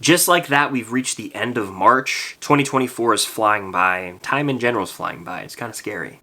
Just like that, we've reached the end of March. 2024 is flying by. Time in general is flying by. It's kind of scary.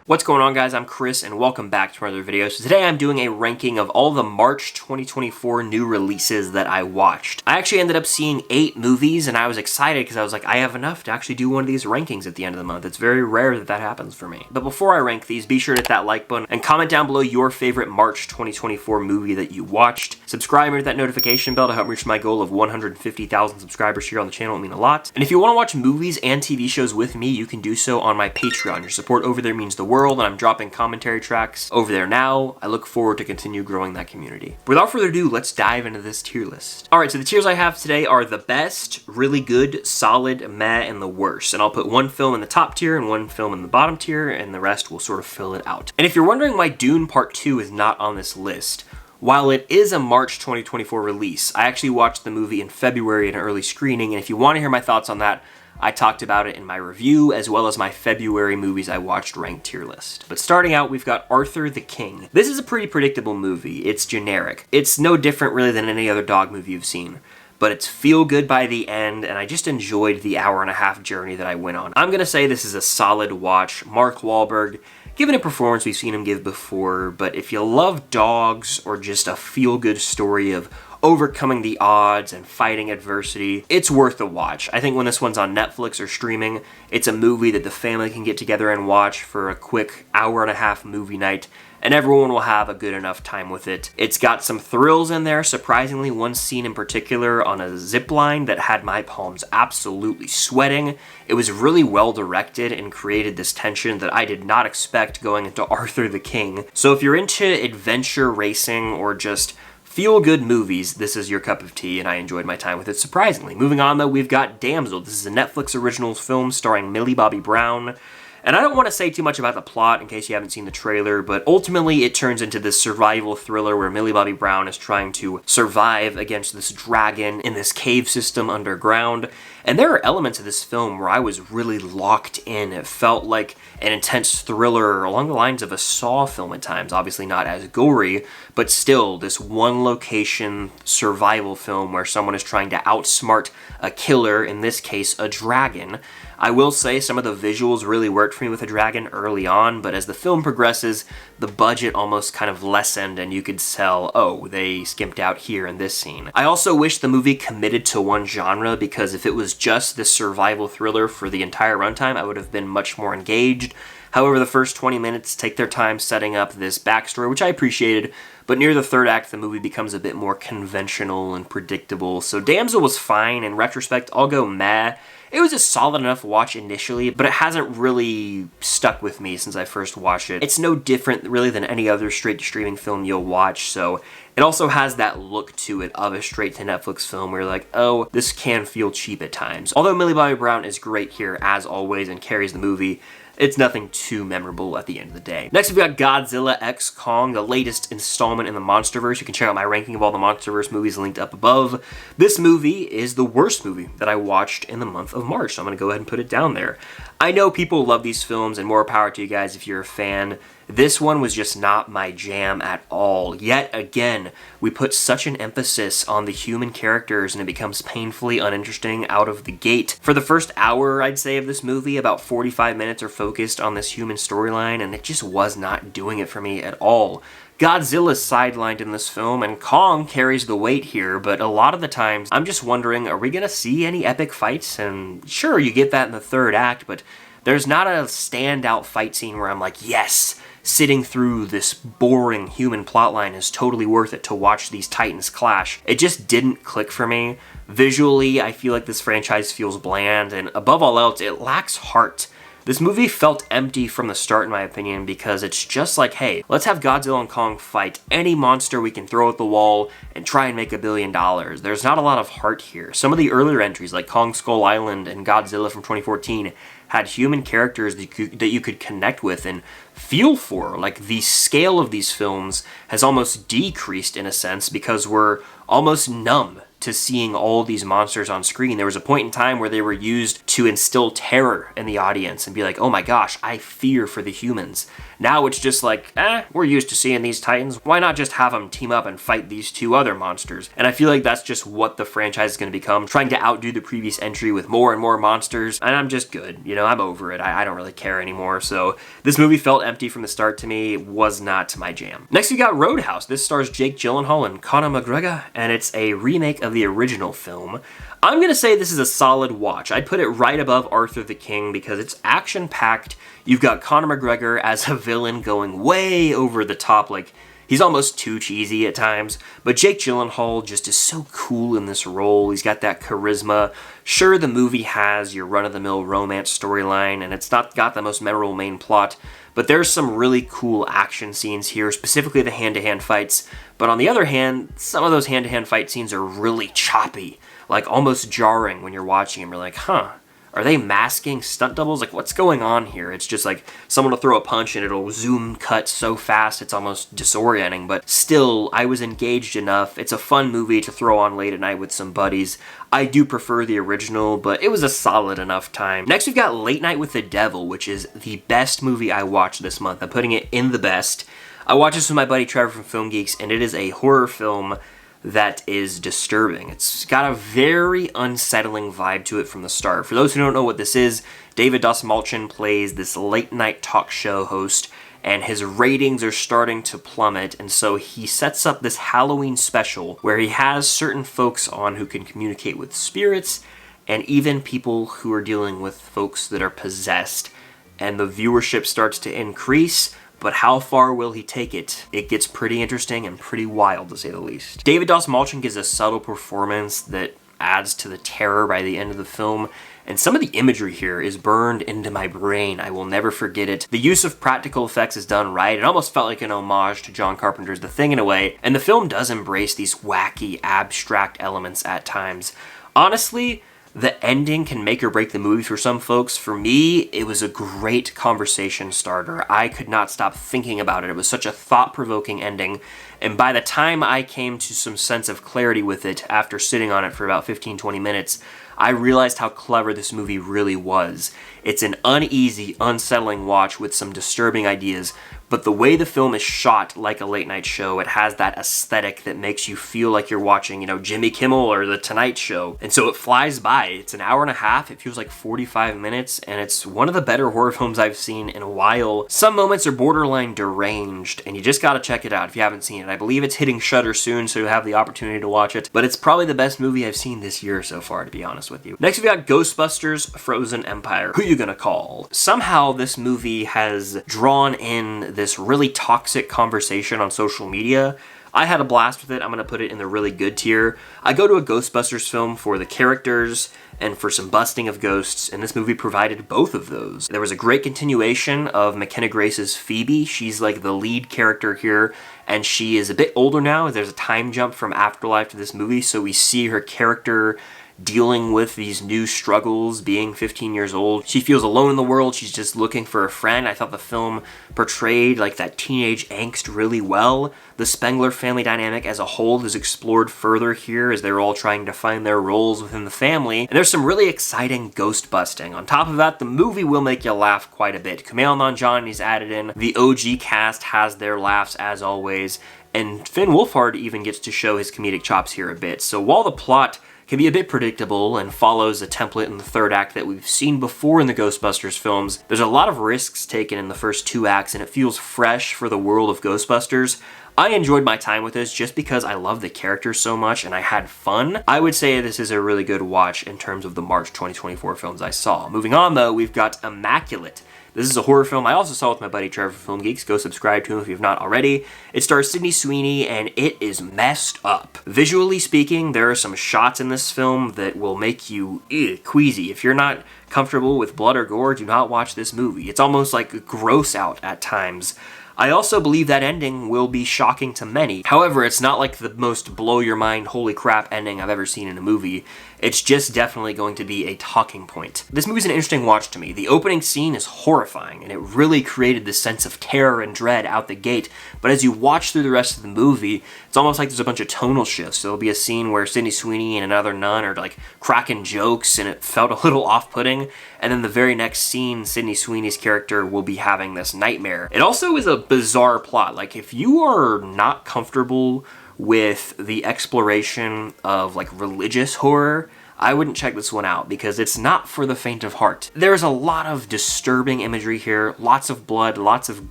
What's going on, guys? I'm Chris and welcome back to another video. So today I'm doing a ranking of all the March 2024 new releases that I watched. I actually ended up seeing 8 movies and I was excited because I was like, I have enough to actually do one of these rankings at the end of the month. It's very rare that that happens for me. But before I rank these, be sure to hit that like button and comment down below your favorite March 2024 movie that you watched. Subscribe and hit that notification bell to help reach my goal of 150,000 subscribers here on the channel. It would mean a lot. And if you want to watch movies and TV shows with me, you can do so on my Patreon. Your support over there means the world. And I'm dropping commentary tracks over there now. I look forward to continue growing that community. Without further ado, let's dive into this tier list. Alright, so the tiers I have today are the best, really good, solid, meh, and the worst. And I'll put one film in the top tier and one film in the bottom tier, and the rest will sort of fill it out. And if you're wondering why Dune Part 2 is not on this list, while it is a March 2024 release, I actually watched the movie in February at an early screening, and if you want to hear my thoughts on that, I talked about it in my review, as well as my February movies I watched ranked tier list. But starting out, we've got Arthur the King. This is a pretty predictable movie. It's generic. It's no different really than any other dog movie you've seen. But it's feel good by the end, and I just enjoyed the hour-and-a-half journey that I went on. I'm gonna say this is a solid watch. Mark Wahlberg, given a performance we've seen him give before, but if you love dogs or just a feel-good story of overcoming the odds and fighting adversity, it's worth a watch. I think when this one's on Netflix or streaming, it's a movie that the family can get together and watch for a quick hour-and-a-half movie night, and everyone will have a good enough time with it. It's got some thrills in there, surprisingly, one scene in particular on a zip line that had my palms absolutely sweating. It was really well directed and created this tension that I did not expect going into Arthur the King. So if you're into adventure racing or just feel-good movies, this is your cup of tea, and I enjoyed my time with it, surprisingly. Moving on, though, we've got Damsel. This is a Netflix original film starring Millie Bobby Brown. And I don't want to say too much about the plot in case you haven't seen the trailer, but ultimately it turns into this survival thriller where Millie Bobby Brown is trying to survive against this dragon in this cave system underground. And there are elements of this film where I was really locked in. It felt like an intense thriller along the lines of a Saw film at times. Obviously not as gory, but still this one location survival film where someone is trying to outsmart a killer, in this case a dragon. I will say some of the visuals really worked for me with a dragon early on, but as the film progresses, the budget almost kind of lessened and you could tell, oh, they skimped out here in this scene. I also wish the movie committed to one genre, because if it was just this survival thriller for the entire runtime, I would have been much more engaged. However, the first 20 minutes take their time setting up this backstory, which I appreciated, but near the third act, the movie becomes a bit more conventional and predictable. So Damsel was fine. In retrospect, I'll go meh. It was a solid enough watch initially, but it hasn't really stuck with me since I first watched it. It's no different really than any other straight-to-streaming film you'll watch, so it also has that look to it of a straight-to-Netflix film where you're like, oh, this can feel cheap at times. Although Millie Bobby Brown is great here, as always, and carries the movie, it's nothing too memorable at the end of the day. Next, we've got Godzilla x Kong, the latest installment in the MONSTERVERSE. You can check out my ranking of all the MONSTERVERSE movies linked up above. This movie is the worst movie that I watched in the month of March, so I'm going to go ahead and put it down there. I know people love these films, and more power to you guys if you're a fan. This one was just not my jam at all. Yet again, we put such an emphasis on the human characters and it becomes painfully uninteresting out of the gate. For the first hour, I'd say, of this movie, about 45 minutes are focused on this human storyline, and it just was not doing it for me at all. Godzilla's sidelined in this film, and Kong carries the weight here, but a lot of the times, I'm just wondering, are we gonna see any epic fights? And sure, you get that in the third act, but there's not a standout fight scene where I'm like, yes, sitting through this boring human plotline is totally worth it to watch these titans clash. It just didn't click for me. Visually, I feel like this franchise feels bland, and above all else, it lacks heart. This movie felt empty from the start, in my opinion, because it's just like, hey, let's have Godzilla and Kong fight any monster we can throw at the wall and try and make $1 billion. There's not a lot of heart here. Some of the earlier entries, like Kong Skull Island and Godzilla from 2014, had human characters that you could connect with and feel for. Like, the scale of these films has almost decreased in a sense because we're almost numb to seeing all these monsters on screen. There was a point in time where they were used to instill terror in the audience and be like, oh my gosh, I fear for the humans. Now it's just like, we're used to seeing these titans. Why not just have them team up and fight these two other monsters? And I feel like that's just what the franchise is going to become, trying to outdo the previous entry with more and more monsters. And I'm just good. You know, I'm over it. I don't really care anymore. So this movie felt empty from the start to me. It was not my jam. Next we got Roadhouse. This stars Jake Gyllenhaal and Conor McGregor, and it's a remake of the original film. I'm going to say this is a solid watch. I'd put it right above Arthur the King because it's action-packed. You've got Conor McGregor as a villain going way over the top, like he's almost too cheesy at times, but Jake Gyllenhaal just is so cool in this role. He's got that charisma. Sure, the movie has your run-of-the-mill romance storyline, and it's not got the most memorable main plot, but there's some really cool action scenes here, specifically the hand-to-hand fights. But on the other hand, some of those hand-to-hand fight scenes are really choppy, like almost jarring when you're watching them. You're like, are they masking stunt doubles? Like, what's going on here? It's just like someone will throw a punch and it'll zoom cut so fast it's almost disorienting, but still, I was engaged enough. It's a fun movie to throw on late at night with some buddies. I do prefer the original, but it was a solid enough time. Next, we've got Late Night with the Devil, which is the best movie I watched this month. I'm putting it in the best. I watched this with my buddy Trevor from Film Geeks, and it is a horror film that is disturbing. It's got a very unsettling vibe to it from the start. For those who don't know what this is, David Dastmalchian plays this late night talk show host, and his ratings are starting to plummet, and so he sets up this Halloween special where he has certain folks on who can communicate with spirits and even people who are dealing with folks that are possessed, and the viewership starts to increase. But how far will he take it? It gets pretty interesting and pretty wild, to say the least. David Dastmalchian gives a subtle performance that adds to the terror by the end of the film, and some of the imagery here is burned into my brain. I will never forget it. The use of practical effects is done right. It almost felt like an homage to John Carpenter's The Thing in a way, and the film does embrace these wacky, abstract elements at times. Honestly, the ending can make or break the movie for some folks. For me, it was a great conversation starter. I could not stop thinking about it. It was such a thought-provoking ending. And by the time I came to some sense of clarity with it, after sitting on it for about 15-20 minutes, I realized how clever this movie really was. It's an uneasy, unsettling watch with some disturbing ideas, but the way the film is shot like a late night show, it has that aesthetic that makes you feel like you're watching, Jimmy Kimmel or The Tonight Show. And so it flies by. It's an hour and a half. It feels like 45 minutes, and it's one of the better horror films I've seen in a while. Some moments are borderline deranged, and you just gotta check it out if you haven't seen it. I believe it's hitting Shudder soon, so you'll have the opportunity to watch it, but it's probably the best movie I've seen this year so far, to be honest with you. Next, we got Ghostbusters: Frozen Empire. Who you gonna call? Somehow, this movie has drawn in this really toxic conversation on social media. I had a blast with it. I'm going to put it in the really good tier. I go to a Ghostbusters film for the characters and for some busting of ghosts, and this movie provided both of those. There was a great continuation of McKenna Grace's Phoebe. She's like the lead character here, and she is a bit older now. There's a time jump from Afterlife to this movie, so we see her character dealing with these new struggles, being 15 years old. She feels alone in the world. She's just looking for a friend. I thought the film portrayed like that teenage angst really well. The Spengler family dynamic as a whole is explored further here as they're all trying to find their roles within the family. And there's some really exciting ghost busting. On top of that, the movie will make you laugh quite a bit. Kumail Nanjiani's added in. The OG cast has their laughs as always. And Finn Wolfhard even gets to show his comedic chops here a bit. So while the plot can be a bit predictable and follows a template in the third act that we've seen before in the Ghostbusters films, there's a lot of risks taken in the first two acts, and it feels fresh for the world of Ghostbusters. I enjoyed my time with this just because I love the characters so much and I had fun. I would say this is a really good watch in terms of the March 2024 films I saw. Moving on though, we've got Immaculate. This is a horror film I also saw with my buddy Trevor from Film Geeks. Go subscribe to him if you've not already. It stars Sydney Sweeney, and it is messed up. Visually speaking, there are some shots in this film that will make you queasy. If you're not comfortable with blood or gore, do not watch this movie. It's almost like gross out at times. I also believe that ending will be shocking to many. However, it's not like the most blow your mind, holy crap ending I've ever seen in a movie. It's just definitely going to be a talking point. This movie's an interesting watch to me. The opening scene is horrifying, and it really created this sense of terror and dread out the gate. But as you watch through the rest of the movie, it's almost like there's a bunch of tonal shifts. There'll be a scene where Sydney Sweeney and another nun are like cracking jokes, and it felt a little off-putting. And then the very next scene, Sydney Sweeney's character will be having this nightmare. It also is a bizarre plot. Like, if you are not comfortable with the exploration of like religious horror, I wouldn't check this one out because it's not for the faint of heart. There's a lot of disturbing imagery here, lots of blood, lots of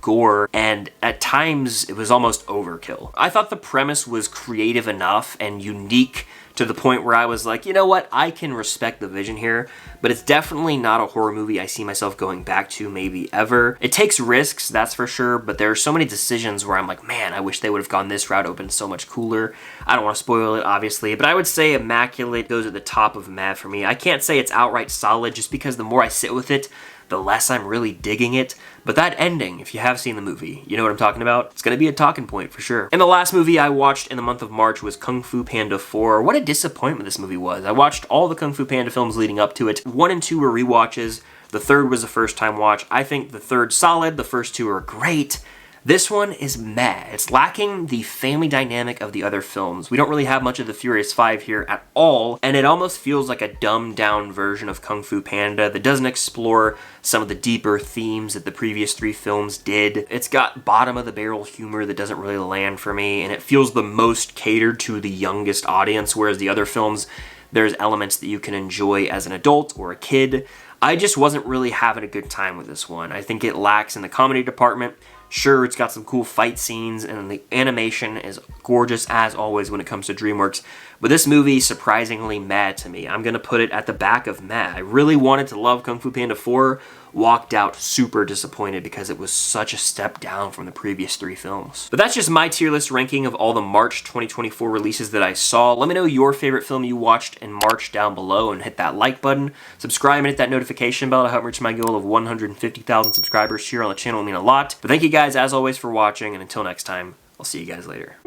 gore, and at times it was almost overkill. I thought the premise was creative enough and unique to the point where I was like, you know what, I can respect the vision here, but it's definitely not a horror movie I see myself going back to maybe ever. It takes risks, that's for sure, but there are so many decisions where I'm like, man, I wish they would have gone this route, it would have been so much cooler. I don't want to spoil it, obviously, but I would say Immaculate goes at the top of meh for me. I can't say it's outright solid just because the more I sit with it, the less I'm really digging it. But that ending, if you have seen the movie, you know what I'm talking about? It's gonna be a talking point for sure. And the last movie I watched in the month of March was Kung Fu Panda 4. What a disappointment this movie was. I watched all the Kung Fu Panda films leading up to it. 1 and 2 were rewatches. The third was a first time watch. I think the third's solid. The first 2 are great. This one is meh. It's lacking the family dynamic of the other films. We don't really have much of the Furious 5 here at all, and it almost feels like a dumbed down version of Kung Fu Panda that doesn't explore some of the deeper themes that the previous 3 films did. It's got bottom of the barrel humor that doesn't really land for me, and it feels the most catered to the youngest audience, whereas the other films, there's elements that you can enjoy as an adult or a kid. I just wasn't really having a good time with this one. I think it lacks in the comedy department. Sure, it's got some cool fight scenes, and the animation is gorgeous as always when it comes to DreamWorks, but this movie surprisingly meh to me. I'm gonna put it at the back of meh. I really wanted to love Kung Fu Panda 4, walked out super disappointed because it was such a step down from the previous 3 films. But that's just my tier list ranking of all the March 2024 releases that I saw. Let me know your favorite film you watched in March down below and hit that like button. Subscribe and hit that notification bell to help reach my goal of 150,000 subscribers here on the channel. It would mean a lot. But thank you guys as always for watching, and until next time, I'll see you guys later.